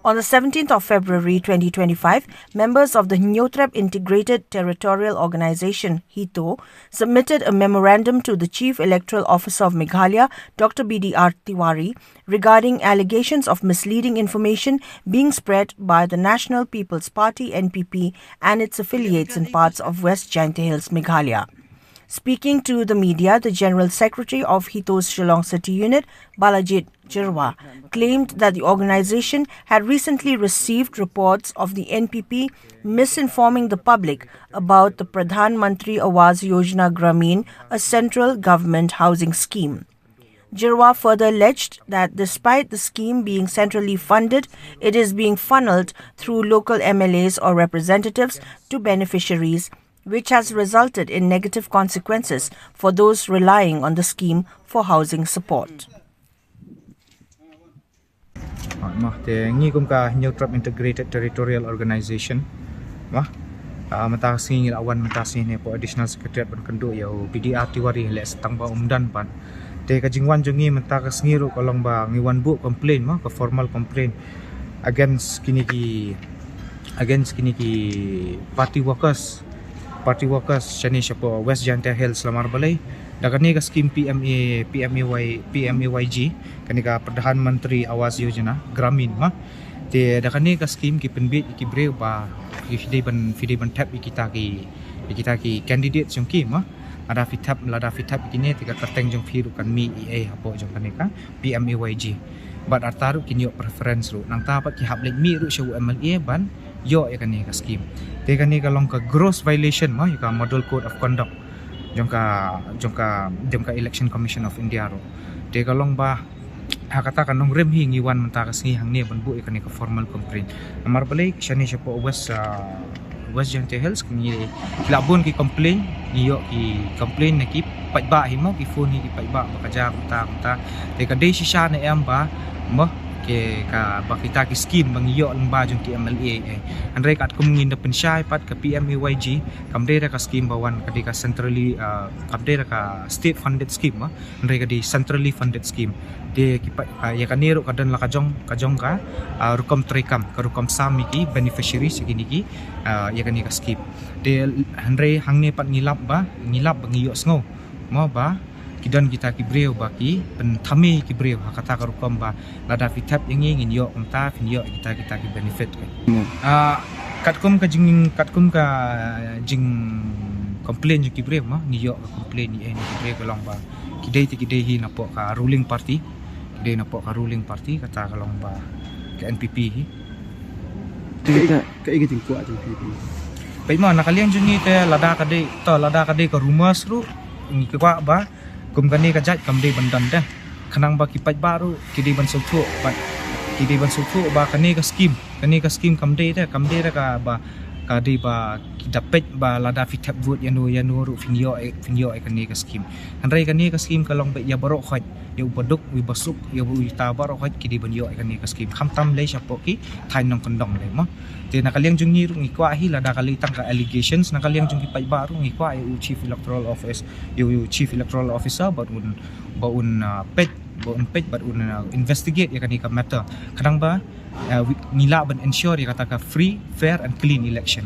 On the 17th of February 2025, members of the Nyotrep Integrated Territorial Organization, HITO, submitted a memorandum to the Chief Electoral Officer of Meghalaya, Dr. BDR Tiwari, regarding allegations of misleading information being spread by the National People's Party (NPP) and its affiliates in parts of West Jaintia Hills, Meghalaya. Speaking to the media, the General Secretary of HITO's Shillong City Unit, Balajit Jirwa, claimed that the organization had recently received reports of the NPP misinforming the public about the Pradhan Mantri Awas Yojana Gramin, a central government housing scheme. Jirwa further alleged that despite the scheme being centrally funded, it is being funneled through local MLAs or representatives to beneficiaries, which has resulted in negative consequences for those relying on the scheme for housing support. Ngi kum ka Nyotrep Integrated Territorial Organization mata singi awan mata sini po Additional Secretariat ban kendu ya BDR Tiwari le setang ba umdan pan te ka jingwan jongi mata ka singiru kolong ba ngiwan bu complain ka formal complain against kini ki party workers chani siya West Jaintia Hills Lamar Balay dagani ka scheme PMAYG kani ka Pradhan Mantri Awas Yojana Gramin te dagani ka scheme ki penbit ki breu ba fide ban tap kita ki candidate jong ki ada fitap kini tika kerteng jong firu kan mi EA hapo jong kani ka PMAYG bat artaru kinyo preference ru nang tapat ki hablek mi ru sya MLA ban yo ya kani ka scheme te kani ka long ka gross violation ya ka model code of conduct jong ka election commission of India ro te ka long ba hakata kan nong rem hi ngiwan menta ka singi hang ne ban bu ya kani ka formal complaint amar balik syani sya po West Jaintia Hills kini labun ki complain iyo ki complain na ki paiba himo ki phone hi ki paiba bakaja menta te ka dei sisya na em ba ke ka bakita ki scheme bang iyo lamba jong ki MLA andre kat kum ngin na pensyai pat ka PMAYG kamdera ka scheme bawan ka di ka centrally kamdera ka state funded scheme andre ka di centrally funded scheme de ki ya kaniro kadan la kajong ka rukom trekam ka rukom sami ki beneficiary sigini ki ya kani ka scheme de andre hangne pat ngilap bang iyo sngo mo ba kidan kita ki breu baki pen thami ki breu hakata ka rukom ba lada fitap yangi ngin yo umta fin yo kita ki benefit katkum ka jing complain ki breu ni yo complain ni ki breu kalong ba kidai hi na po ka ruling party kata kalong ba ka NPP hi ka igiting kuat NPP pai ma nakaliang jungi te lada ka dei ka rumors ru ngi kwa ba kum kani ka jat kam dei bandan dah khanang ba ki pai baru kidei ban suthu ba kani ka scheme kam dei da ka ba ka dei ba ki dapet ba lada fitap vote yanu ru finyo kani ka scheme handrai kani ka scheme kalong ba ya baro khot ya ubaduk wi basuk ya bu ta baro khot kidei ban yo kani ka scheme khamtam le sya po ki thain nong kondong le mo te nakaliang jung ni ru ngi kwa hi lada kalitang ka allegations nakaliang jung ki pai baru ngi kwa yu chief electoral officer ba un pet investigate ya kani ka matter kadang ba nila ban ensure ya kata ka free fair and clean election